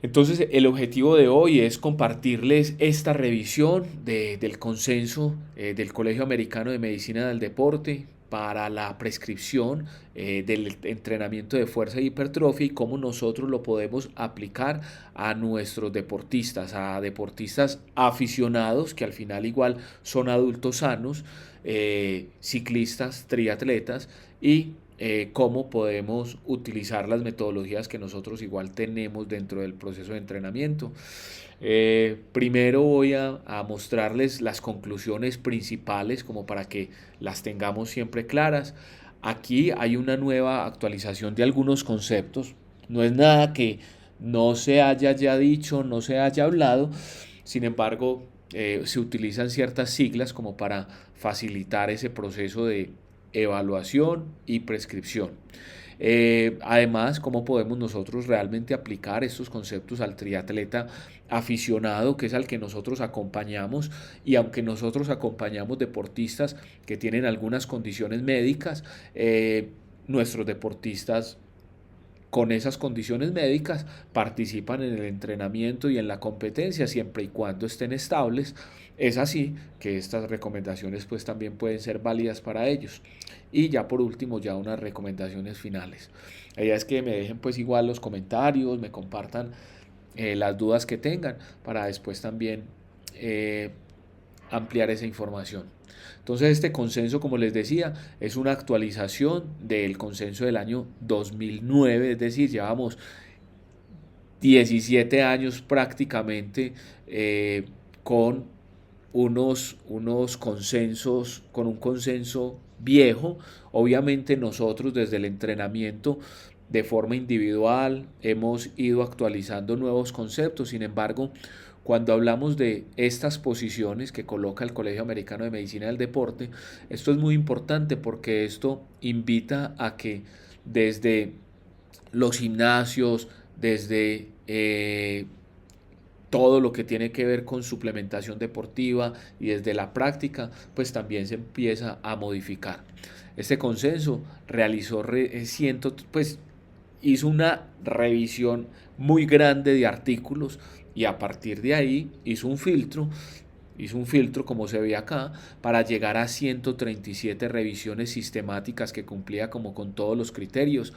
Entonces, el objetivo de hoy es compartirles esta revisión del consenso del Colegio Americano de Medicina del Deporte para la prescripción del entrenamiento de fuerza y hipertrofia y cómo nosotros lo podemos aplicar a nuestros deportistas, a deportistas aficionados que al final igual son adultos sanos, ciclistas, triatletas y cómo podemos utilizar las metodologías que nosotros igual tenemos dentro del proceso de entrenamiento. Primero voy a mostrarles las conclusiones principales como para que las tengamos siempre claras. Aquí hay una nueva actualización de algunos conceptos. No es nada que no se haya ya dicho, no se haya hablado. Sin embargo, se utilizan ciertas siglas como para facilitar ese proceso de evaluación y prescripción. Además, cómo podemos nosotros realmente aplicar estos conceptos al triatleta aficionado, que es al que nosotros acompañamos, y aunque nosotros acompañamos deportistas que tienen algunas condiciones médicas, nuestros deportistas con esas condiciones médicas participan en el entrenamiento y en la competencia siempre y cuando estén estables. Es así que estas recomendaciones pues también pueden ser válidas para ellos. Y ya por último, ya unas recomendaciones finales. La idea es que me dejen pues igual los comentarios, me compartan las dudas que tengan para después también eh, ampliar esa información. Entonces este consenso, como les decía, es una actualización del consenso del año 2009, es decir, llevamos 17 años prácticamente con unos consensos, con un consenso viejo. Obviamente nosotros desde el entrenamiento de forma individual hemos ido actualizando nuevos conceptos, sin embargo, cuando hablamos de estas posiciones que coloca el Colegio Americano de Medicina del Deporte, esto es muy importante porque esto invita a que desde los gimnasios, desde todo lo que tiene que ver con suplementación deportiva y desde la práctica, pues también se empieza a modificar. Este consenso realizó, pues hizo una revisión muy grande de artículos y a partir de ahí hizo un filtro como se ve acá para llegar a 137 revisiones sistemáticas que cumplía como con todos los criterios.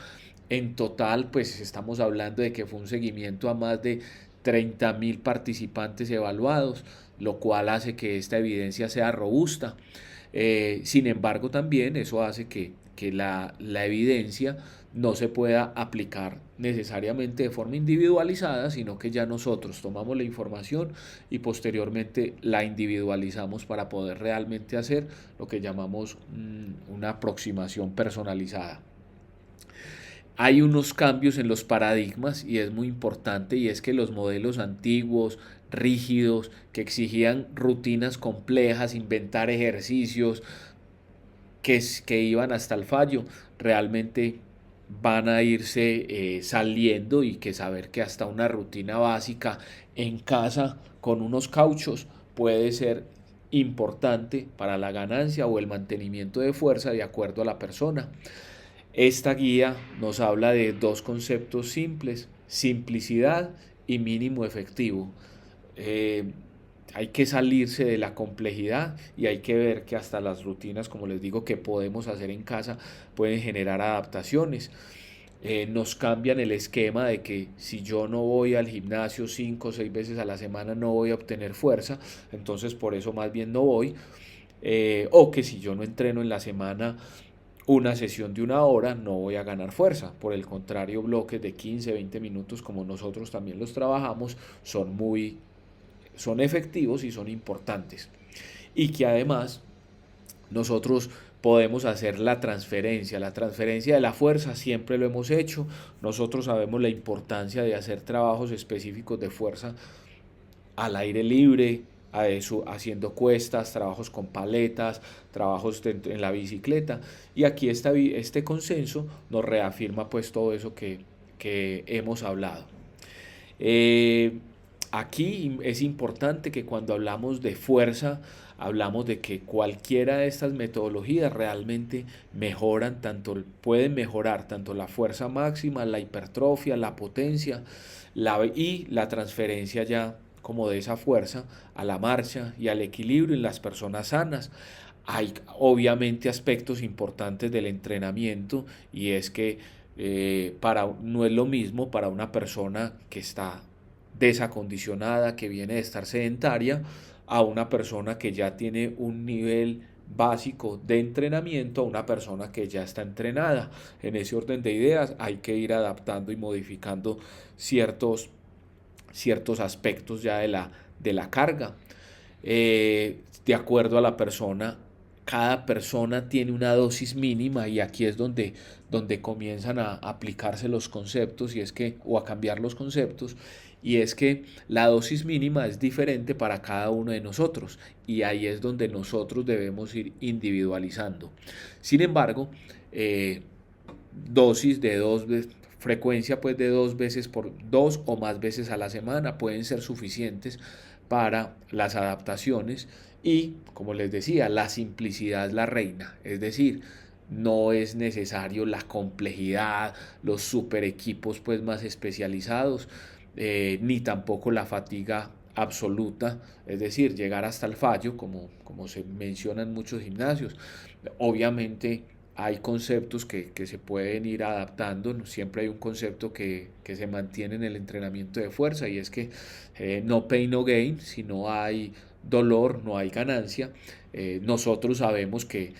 En total, pues estamos hablando de que fue un seguimiento a más de 30.000 participantes evaluados, lo cual hace que esta evidencia sea robusta. Sin embargo, también eso hace que la evidencia no se pueda aplicar necesariamente de forma individualizada, sino que ya nosotros tomamos la información y posteriormente la individualizamos para poder realmente hacer lo que llamamos una aproximación personalizada. Hay unos cambios en los paradigmas y es muy importante, y es que los modelos antiguos, rígidos, que exigían rutinas complejas, inventar ejercicios que iban hasta el fallo, realmente van a irse saliendo, y que saber que hasta una rutina básica en casa con unos cauchos puede ser importante para la ganancia o el mantenimiento de fuerza de acuerdo a la persona. Esta guía nos habla de dos conceptos simples: simplicidad y mínimo efectivo. Eh, Hay que salirse de la complejidad y hay que ver que hasta las rutinas, como les digo, que podemos hacer en casa pueden generar adaptaciones. Nos cambian el esquema de que si yo no voy al gimnasio 5 o 6 veces a la semana no voy a obtener fuerza, entonces por eso más bien no voy. O que si yo no entreno en la semana una sesión de 1 hora no voy a ganar fuerza. Por el contrario, bloques de 15, 20 minutos como nosotros también los trabajamos son efectivos y son importantes. Y que además nosotros podemos hacer la transferencia. La transferencia de la fuerza siempre lo hemos hecho. Nosotros sabemos la importancia de hacer trabajos específicos de fuerza al aire libre, a eso, haciendo cuestas, trabajos con paletas, trabajos en la bicicleta. Y aquí este consenso nos reafirma pues todo eso que hemos hablado. Eh, Aquí es importante que cuando hablamos de fuerza, hablamos de que cualquiera de estas metodologías realmente pueden mejorar tanto la fuerza máxima, la hipertrofia, la potencia y la transferencia ya como de esa fuerza a la marcha y al equilibrio en las personas sanas. Hay obviamente aspectos importantes del entrenamiento, y es que no es lo mismo para una persona que está desacondicionada, que viene de estar sedentaria, a una persona que ya tiene un nivel básico de entrenamiento, a una persona que ya está entrenada. En ese orden de ideas hay que ir adaptando y modificando ciertos aspectos ya de la carga. De acuerdo a la persona, cada persona tiene una dosis mínima, y aquí es donde comienzan a aplicarse los conceptos, o a cambiar los conceptos, y es que la dosis mínima es diferente para cada uno de nosotros, y ahí es donde nosotros debemos ir individualizando. Sin embargo, dosis de frecuencia pues de 2 o más veces a la semana pueden ser suficientes para las adaptaciones, y como les decía, la simplicidad es la reina, es decir, no es necesario la complejidad, los super equipos pues más especializados, ni tampoco la fatiga absoluta, es decir, llegar hasta el fallo, como se menciona en muchos gimnasios. Obviamente hay conceptos que se pueden ir adaptando, ¿no? Siempre hay un concepto que se mantiene en el entrenamiento de fuerza, y es que no pain, no gain. Si no hay dolor, no hay ganancia. Nosotros sabemos que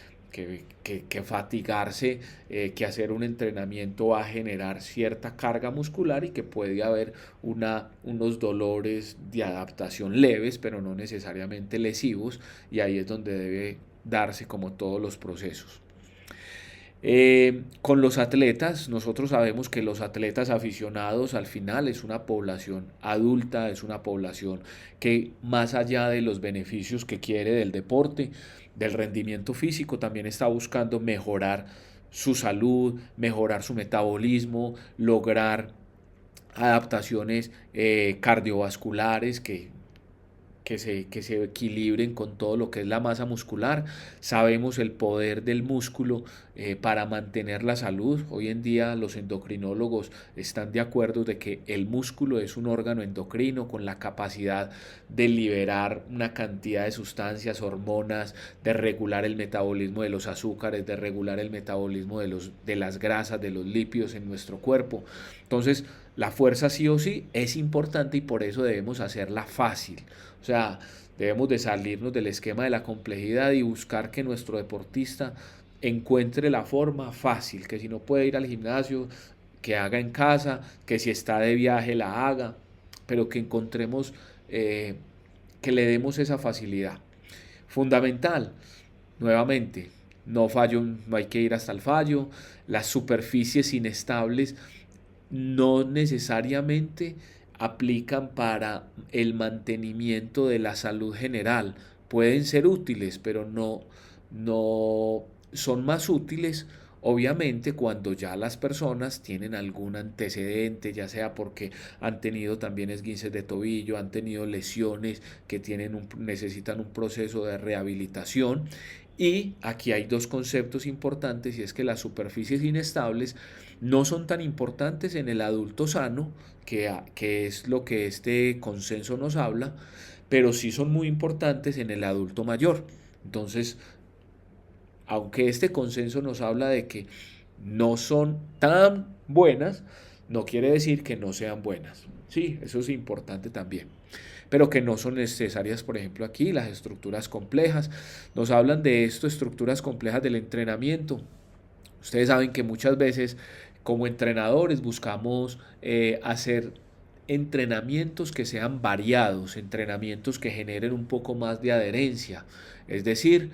fatigarse, que hacer un entrenamiento va a generar cierta carga muscular, y que puede haber unos dolores de adaptación leves, pero no necesariamente lesivos, y ahí es donde debe darse como todos los procesos. Con los atletas, nosotros sabemos que los atletas aficionados al final es una población adulta, es una población que, más allá de los beneficios que quiere del deporte, del rendimiento físico, también está buscando mejorar su salud, mejorar su metabolismo, lograr adaptaciones cardiovasculares que se equilibren con todo lo que es la masa muscular. Sabemos el poder del músculo para mantener la salud. Hoy en día los endocrinólogos están de acuerdo de que el músculo es un órgano endocrino con la capacidad de liberar una cantidad de sustancias, hormonas, de regular el metabolismo de los azúcares, de regular el metabolismo de las grasas, de los lípidos en nuestro cuerpo. Entonces, la fuerza sí o sí es importante, y por eso debemos hacerla fácil. O sea, debemos de salirnos del esquema de la complejidad y buscar que nuestro deportista encuentre la forma fácil, que si no puede ir al gimnasio, que haga en casa, que si está de viaje la haga, pero que encontremos, que le demos esa facilidad. Fundamental, nuevamente, no hay que ir hasta el fallo. Las superficies inestables no necesariamente aplican para el mantenimiento de la salud general. Pueden ser útiles, pero no son más útiles, obviamente, cuando ya las personas tienen algún antecedente, ya sea porque han tenido también esguinces de tobillo, han tenido lesiones que necesitan un proceso de rehabilitación. Y aquí hay dos conceptos importantes, y es que las superficies inestables no son tan importantes en el adulto sano, que es lo que este consenso nos habla, pero sí son muy importantes en el adulto mayor. Entonces, aunque este consenso nos habla de que no son tan buenas, no quiere decir que no sean buenas. Sí, eso es importante también. Pero que no son necesarias, por ejemplo, aquí las estructuras complejas. Nos hablan de esto, estructuras complejas del entrenamiento. Ustedes saben que muchas veces como entrenadores buscamos hacer entrenamientos que sean variados, entrenamientos que generen un poco más de adherencia, es decir,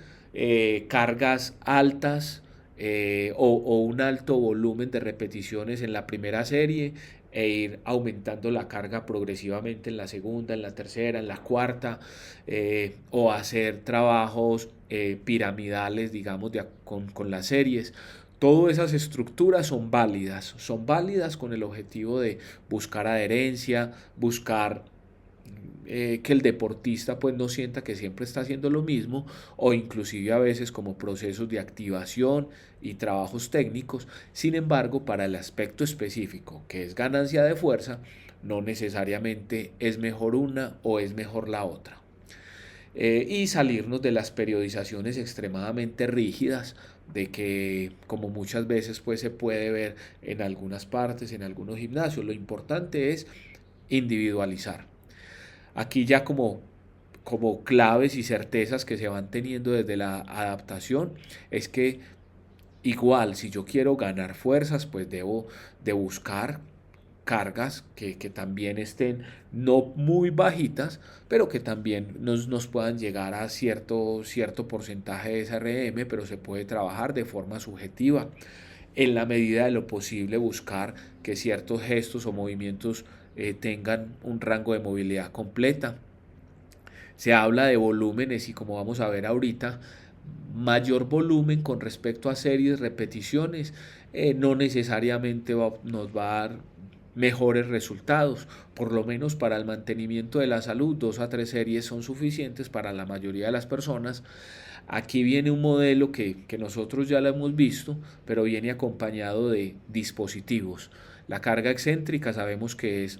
cargas altas, o un alto volumen de repeticiones en la primera serie, e ir aumentando la carga progresivamente en la segunda, en la tercera, en la cuarta, o hacer trabajos piramidales, digamos, con las series. Todas esas estructuras son válidas con el objetivo de buscar adherencia, buscar que el deportista pues no sienta que siempre está haciendo lo mismo, o inclusive a veces como procesos de activación y trabajos técnicos. Sin embargo, para el aspecto específico, que es ganancia de fuerza, no necesariamente es mejor una o es mejor la otra. Y salirnos de las periodizaciones extremadamente rígidas de que, como muchas veces pues se puede ver en algunas partes, en algunos gimnasios. Lo importante es individualizar. Aquí ya como claves y certezas que se van teniendo desde la adaptación es que igual si yo quiero ganar fuerzas, pues debo de buscar cargas que también estén no muy bajitas, pero que también nos puedan llegar a cierto porcentaje de SRM, pero se puede trabajar de forma subjetiva. En la medida de lo posible buscar que ciertos gestos o movimientos tengan un rango de movilidad completa. Se habla de volúmenes y, como vamos a ver ahorita, mayor volumen con respecto a series, repeticiones, no necesariamente nos va a dar mejores resultados. Por lo menos para el mantenimiento de la salud, 2 a 3 series son suficientes para la mayoría de las personas. Aquí viene un modelo que nosotros ya lo hemos visto, pero viene acompañado de dispositivos. La carga excéntrica sabemos que es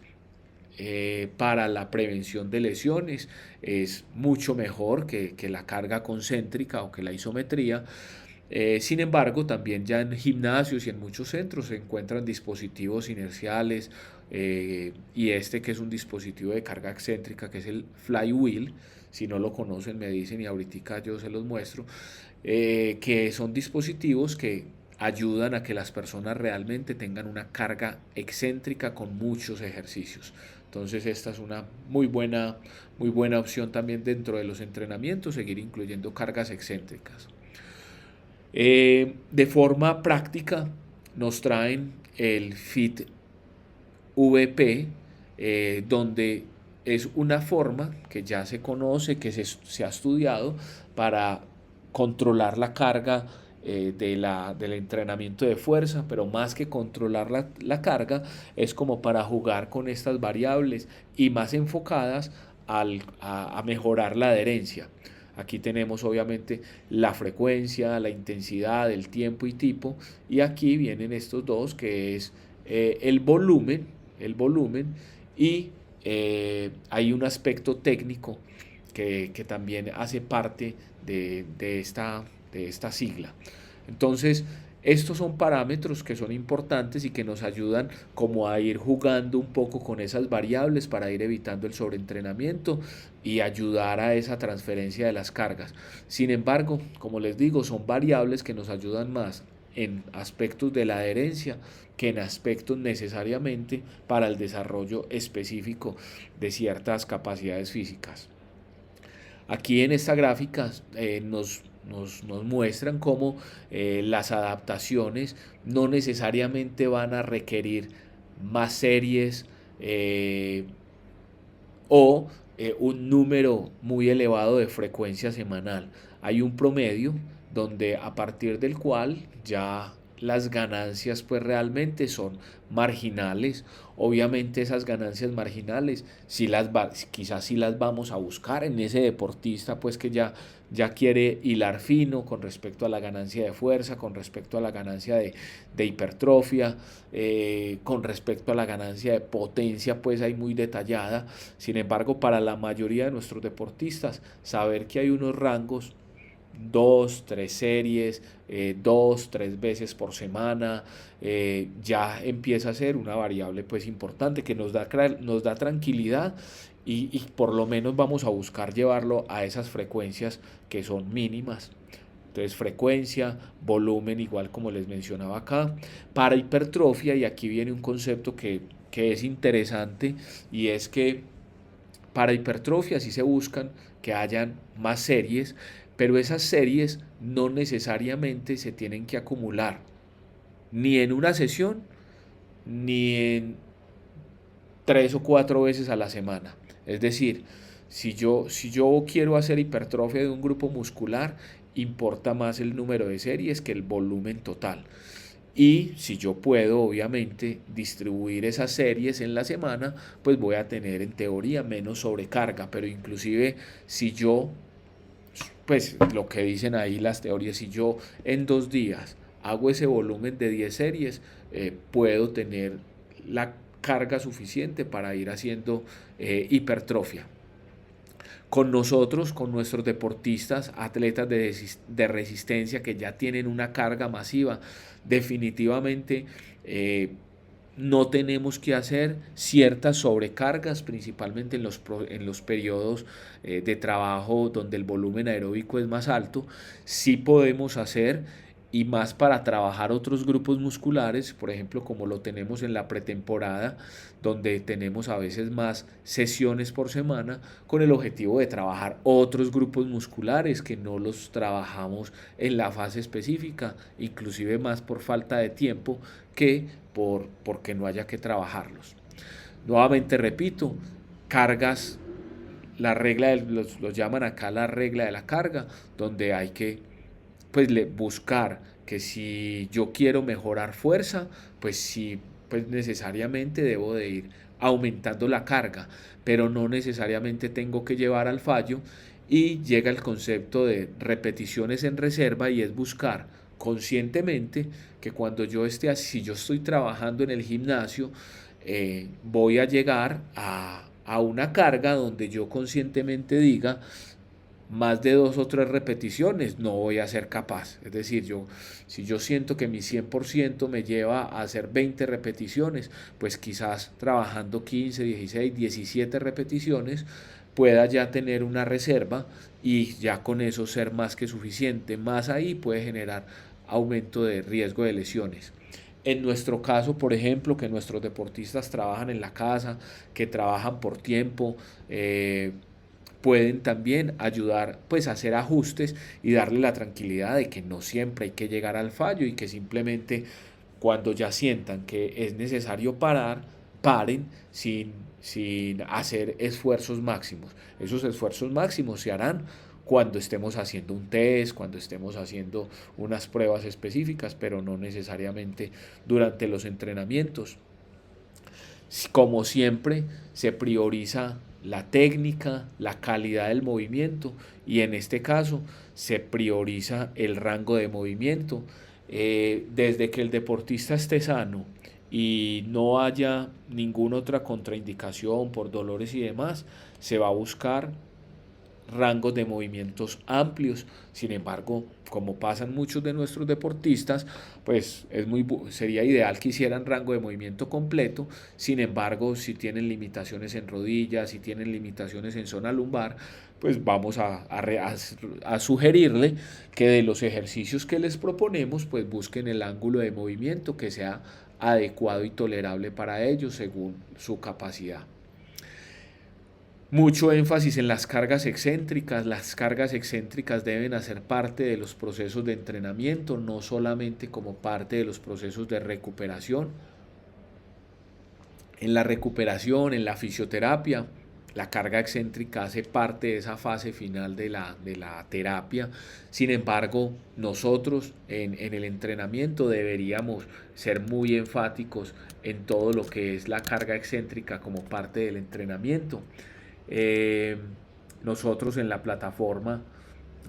para la prevención de lesiones, es mucho mejor que la carga concéntrica o que la isometría. Sin embargo, también ya en gimnasios y en muchos centros se encuentran dispositivos inerciales, y este que es un dispositivo de carga excéntrica, que es el flywheel. Si no lo conocen me dicen y ahorita yo se los muestro, que son dispositivos que ayudan a que las personas realmente tengan una carga excéntrica con muchos ejercicios. Entonces esta es una muy buena opción también dentro de los entrenamientos, seguir incluyendo cargas excéntricas. De forma práctica nos traen el Fit VP, donde es una forma que ya se conoce, que se ha estudiado para controlar la carga del entrenamiento de fuerza, pero más que controlar la carga, es como para jugar con estas variables y más enfocadas a mejorar la adherencia. Aquí tenemos obviamente la frecuencia, la intensidad, el tiempo y tipo, y aquí vienen estos dos que es el volumen y hay un aspecto técnico que también hace parte de esta sigla. Entonces, estos son parámetros que son importantes y que nos ayudan como a ir jugando un poco con esas variables para ir evitando el sobreentrenamiento y ayudar a esa transferencia de las cargas. Sin embargo, como les digo, son variables que nos ayudan más en aspectos de la adherencia que en aspectos necesariamente para el desarrollo específico de ciertas capacidades físicas. Aquí en esta gráfica nos muestran cómo las adaptaciones no necesariamente van a requerir más series, o un número muy elevado de frecuencia semanal. Hay un promedio donde a partir del cual ya las ganancias pues realmente son marginales. Obviamente esas ganancias marginales quizás sí las vamos a buscar en ese deportista pues que ya quiere hilar fino con respecto a la ganancia de fuerza, con respecto a la ganancia de hipertrofia, con respecto a la ganancia de potencia pues hay muy detallada. Sin embargo, para la mayoría de nuestros deportistas, saber que hay unos rangos 2, 3 series, 2, 3 veces por semana, ya empieza a ser una variable pues importante que nos da tranquilidad y por lo menos vamos a buscar llevarlo a esas frecuencias que son mínimas. Entonces frecuencia, volumen, igual como les mencionaba acá. Para hipertrofia, y aquí viene un concepto que es interesante, y es que para hipertrofia sí se buscan que hayan más series, pero esas series no necesariamente se tienen que acumular ni en una sesión ni en 3 o 4 veces a la semana. Es decir, si yo quiero hacer hipertrofia de un grupo muscular, importa más el número de series que el volumen total. Y si yo puedo, obviamente, distribuir esas series en la semana, pues voy a tener en teoría menos sobrecarga. Pero inclusive si yo, pues lo que dicen ahí las teorías, si yo en 2 días hago ese volumen de 10 series, puedo tener la carga suficiente para ir haciendo hipertrofia. Con nosotros, con nuestros deportistas, atletas de resistencia que ya tienen una carga masiva, definitivamente no tenemos que hacer ciertas sobrecargas, principalmente en los periodos de trabajo donde el volumen aeróbico es más alto. Sí podemos hacer, y más para trabajar otros grupos musculares, por ejemplo, como lo tenemos en la pretemporada, donde tenemos a veces más sesiones por semana, con el objetivo de trabajar otros grupos musculares que no los trabajamos en la fase específica, inclusive más por falta de tiempo que porque no haya que trabajarlos. Nuevamente repito, cargas, la regla, los llaman acá la regla de la carga, donde hay que pues buscar que si yo quiero mejorar fuerza, pues sí, pues necesariamente debo de ir aumentando la carga, pero no necesariamente tengo que llevar al fallo, y llega el concepto de repeticiones en reserva, y es buscar conscientemente que cuando yo esté así, si yo estoy trabajando en el gimnasio, voy a llegar a una carga donde yo conscientemente diga: más de 2 o 3 repeticiones no voy a ser capaz. Es decir, si yo siento que mi 100% me lleva a hacer 20 repeticiones, pues quizás trabajando 15, 16, 17 repeticiones pueda ya tener una reserva, y ya con eso ser más que suficiente. Más ahí puede generar aumento de riesgo de lesiones. En nuestro caso, por ejemplo, que nuestros deportistas trabajan en la casa, que trabajan por tiempo, pueden también ayudar pues a hacer ajustes y darle la tranquilidad de que no siempre hay que llegar al fallo, y que simplemente cuando ya sientan que es necesario parar, paren sin hacer esfuerzos máximos. Esos esfuerzos máximos se harán cuando estemos haciendo un test, cuando estemos haciendo unas pruebas específicas, pero no necesariamente durante los entrenamientos. Como siempre, se prioriza la técnica, la calidad del movimiento, y en este caso se prioriza el rango de movimiento. Desde que el deportista esté sano y no haya ninguna otra contraindicación por dolores y demás, se va a buscar rangos de movimientos amplios. Sin embargo, como pasan muchos de nuestros deportistas, pues sería ideal que hicieran rango de movimiento completo. Sin embargo, si tienen limitaciones en rodillas, si tienen limitaciones en zona lumbar, pues vamos a sugerirle que de los ejercicios que les proponemos, pues busquen el ángulo de movimiento que sea adecuado y tolerable para ellos según su capacidad. Mucho énfasis en las cargas excéntricas. Las cargas excéntricas deben hacer parte de los procesos de entrenamiento, no solamente como parte de los procesos de recuperación. En la recuperación, en la fisioterapia, la carga excéntrica hace parte de esa fase final de la terapia. Sin embargo, nosotros en el entrenamiento deberíamos ser muy enfáticos en todo lo que es la carga excéntrica como parte del entrenamiento. Eh, Nosotros en la plataforma,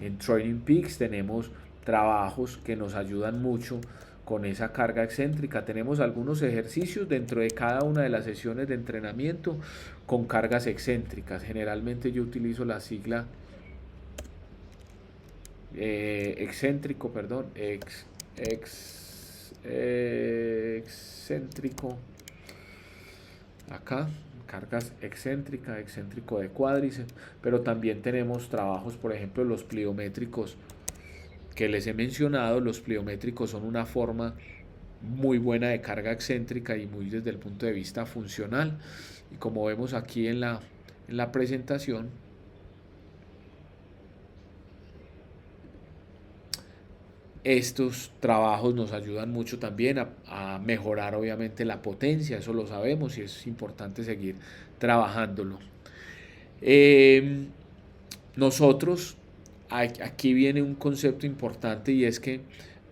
en Training Peaks, tenemos trabajos que nos ayudan mucho con esa carga excéntrica. Tenemos algunos ejercicios dentro de cada una de las sesiones de entrenamiento con cargas excéntricas. Generalmente yo utilizo la sigla excéntrico, perdón, excéntrico, acá, cargas excéntrica, excéntrico de cuádriceps, pero también tenemos trabajos, por ejemplo, los pliométricos que les he mencionado. Los pliométricos son una forma muy buena de carga excéntrica y muy desde el punto de vista funcional. Y como vemos aquí en la presentación, estos trabajos nos ayudan mucho también a mejorar obviamente la potencia. Eso lo sabemos y es importante seguir trabajándolo. Nosotros, aquí viene un concepto importante, y es que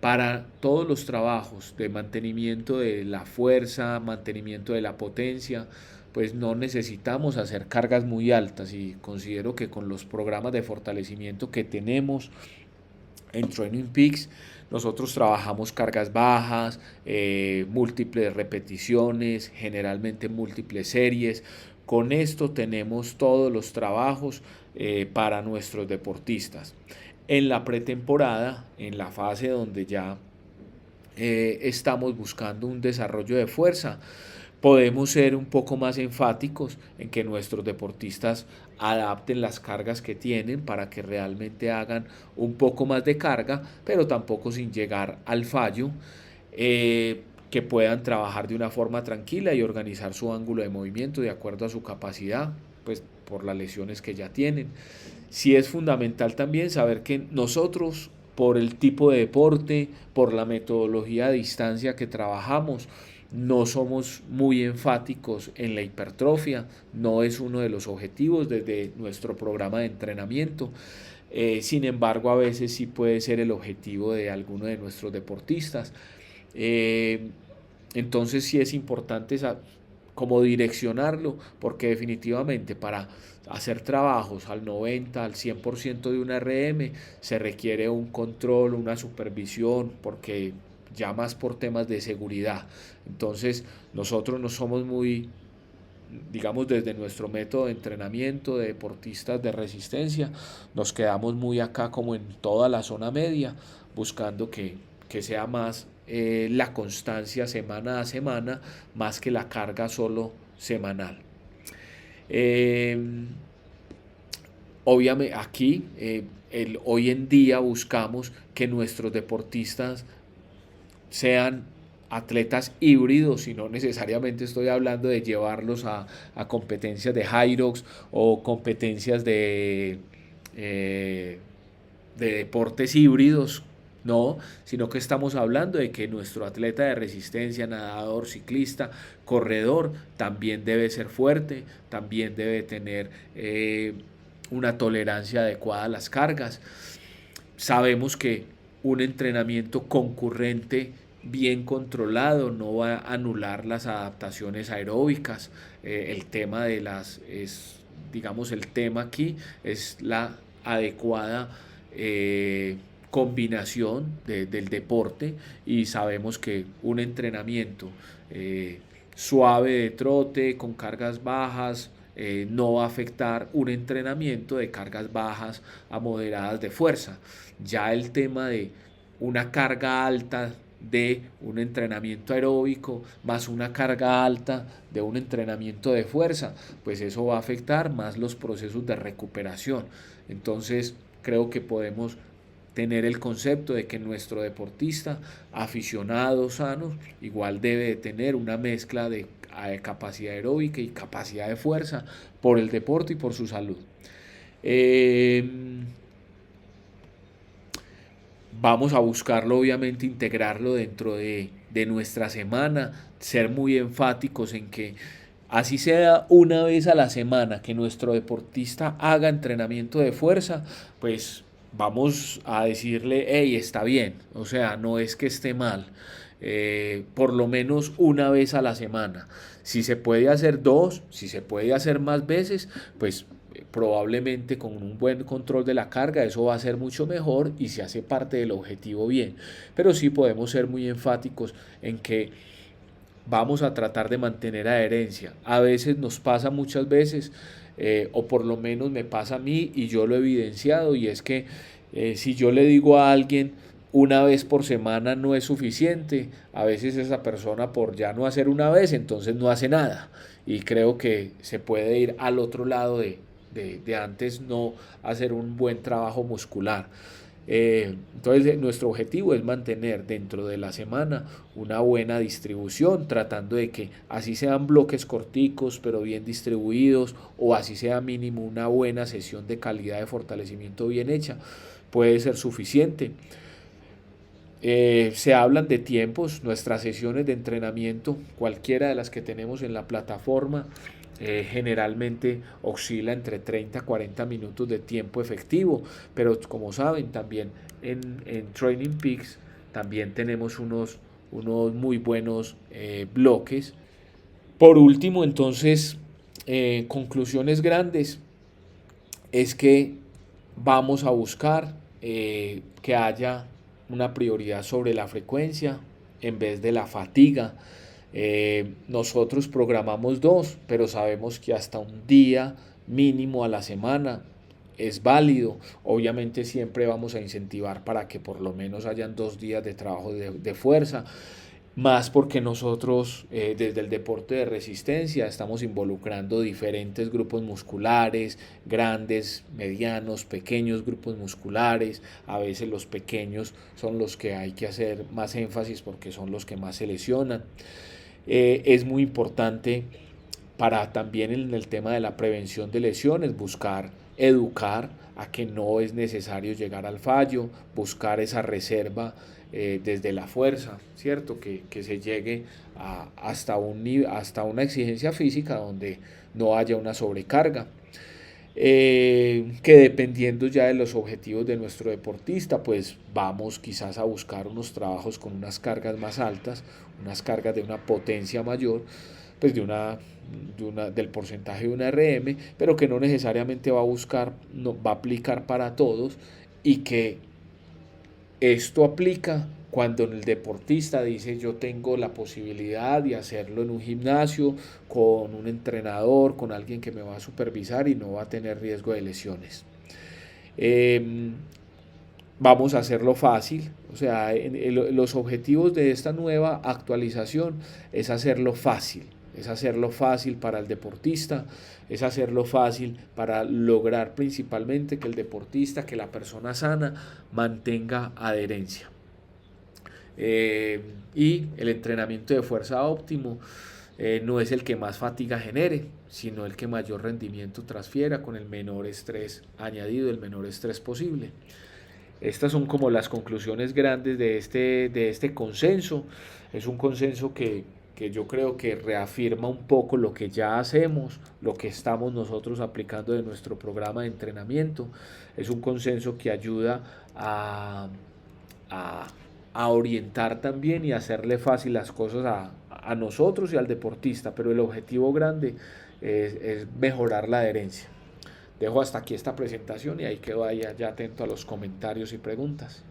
Para todos los trabajos de mantenimiento de la fuerza, mantenimiento de la potencia, pues no necesitamos hacer cargas muy altas, y considero que con los programas de fortalecimiento que tenemos en Training Peaks, nosotros trabajamos cargas bajas, múltiples repeticiones, generalmente múltiples series. Con esto tenemos todos los trabajos para nuestros deportistas. En la pretemporada, en la fase donde ya estamos buscando un desarrollo de fuerza, podemos ser un poco más enfáticos en que nuestros deportistas adapten las cargas que tienen para que realmente hagan un poco más de carga, pero tampoco sin llegar al fallo, que puedan trabajar de una forma tranquila y organizar su ángulo de movimiento de acuerdo a su capacidad, pues por las lesiones que ya tienen. Sí es fundamental también saber que nosotros, por el tipo de deporte, por la metodología de distancia que trabajamos, no somos muy enfáticos en la hipertrofia, no es uno de los objetivos desde nuestro programa de entrenamiento. Sin embargo, a veces sí puede ser el objetivo de alguno de nuestros deportistas. Eh, entonces sí es importante como direccionarlo, porque definitivamente para hacer trabajos al 90, al 100% de una RM se requiere un control, una supervisión, porque ya más por temas de seguridad. Entonces nosotros no somos muy, digamos, desde nuestro método de entrenamiento de deportistas de resistencia, nos quedamos muy acá como en toda la zona media, buscando que sea más la constancia semana a semana, más que la carga solo semanal. Eh, Obviamente aquí, hoy en día buscamos que nuestros deportistas sean atletas híbridos, y no necesariamente estoy hablando de llevarlos a competencias de Hyrox o competencias eh, de deportes híbridos, no, sino que estamos hablando de que nuestro atleta de resistencia, nadador, ciclista, corredor, también debe ser fuerte, también debe tener una tolerancia adecuada a las cargas. Sabemos que un entrenamiento concurrente bien controlado no va a anular las adaptaciones aeróbicas. El tema de digamos, el tema aquí es la adecuada combinación del deporte, y sabemos que un entrenamiento suave de trote con cargas bajas no va a afectar un entrenamiento de cargas bajas a moderadas de fuerza. Ya el tema de una carga alta de un entrenamiento aeróbico más una carga alta de un entrenamiento de fuerza, pues eso va a afectar más los procesos de recuperación. Entonces creo que podemos tener el concepto de que nuestro deportista aficionado sano igual debe de tener una mezcla de capacidad aeróbica y capacidad de fuerza por el deporte y por su salud. Vamos a buscarlo, obviamente, integrarlo dentro de nuestra semana, ser muy enfáticos en que así sea una vez a la semana que nuestro deportista haga entrenamiento de fuerza, pues vamos a decirle, hey, está bien, o sea, no es que esté mal, por lo menos una vez a la semana. Si se puede hacer dos, si se puede hacer más veces, pues probablemente con un buen control de la carga eso va a ser mucho mejor y se hace parte del objetivo bien. Pero sí podemos ser muy enfáticos en que vamos a tratar de mantener adherencia. A veces nos pasa, muchas veces, o por lo menos me pasa a mí y yo lo he evidenciado, y es que si yo le digo a alguien una vez por semana no es suficiente, a veces esa persona, por ya no hacer una vez, entonces no hace nada, y creo que se puede ir al otro lado de antes no hacer un buen trabajo muscular. Entonces nuestro objetivo es mantener dentro de la semana una buena distribución, tratando de que así sean bloques corticos pero bien distribuidos, o así sea mínimo una buena sesión de calidad de fortalecimiento bien hecha, puede ser suficiente. Se hablan de tiempos, nuestras sesiones de entrenamiento, cualquiera de las que tenemos en la plataforma, generalmente oscila entre 30 a 40 minutos de tiempo efectivo, pero como saben también en Training Peaks también tenemos unos muy buenos bloques. Por último, entonces, conclusiones grandes es que vamos a buscar que haya una prioridad sobre la frecuencia en vez de la fatiga. Nosotros programamos 2, pero sabemos que hasta un día mínimo a la semana es válido. Obviamente siempre vamos a incentivar para que por lo menos hayan 2 días de trabajo de fuerza, más porque nosotros desde el deporte de resistencia estamos involucrando diferentes grupos musculares, grandes, medianos, pequeños grupos musculares. A veces los pequeños son los que hay que hacer más énfasis porque son los que más se lesionan. Es muy importante para también en el tema de la prevención de lesiones buscar educar a que no es necesario llegar al fallo, buscar esa reserva desde la fuerza, ¿cierto? Que se llegue hasta una exigencia física donde no haya una sobrecarga. Que dependiendo ya de los objetivos de nuestro deportista, pues vamos quizás a buscar unos trabajos con unas cargas más altas, unas cargas de una potencia mayor, pues del porcentaje de una RM, pero que no necesariamente va a buscar, no, va a aplicar para todos, y que esto aplica cuando el deportista dice yo tengo la posibilidad de hacerlo en un gimnasio, con un entrenador, con alguien que me va a supervisar y no va a tener riesgo de lesiones. Eh, Vamos a hacerlo fácil, o sea, los objetivos de esta nueva actualización es hacerlo fácil para el deportista, es hacerlo fácil para lograr principalmente que el deportista, que la persona sana mantenga adherencia. Y el entrenamiento de fuerza óptimo no es el que más fatiga genere, sino el que mayor rendimiento transfiera con el menor estrés añadido, el menor estrés posible. Estas son como las conclusiones grandes de este consenso. Es un consenso que yo creo que reafirma un poco lo que ya hacemos, lo que estamos nosotros aplicando de nuestro programa de entrenamiento. Es un consenso que ayuda a, a orientar también y hacerle fácil las cosas a nosotros y al deportista, pero el objetivo grande es mejorar la adherencia. Dejo hasta aquí esta presentación y ahí quedo ahí ya atento a los comentarios y preguntas.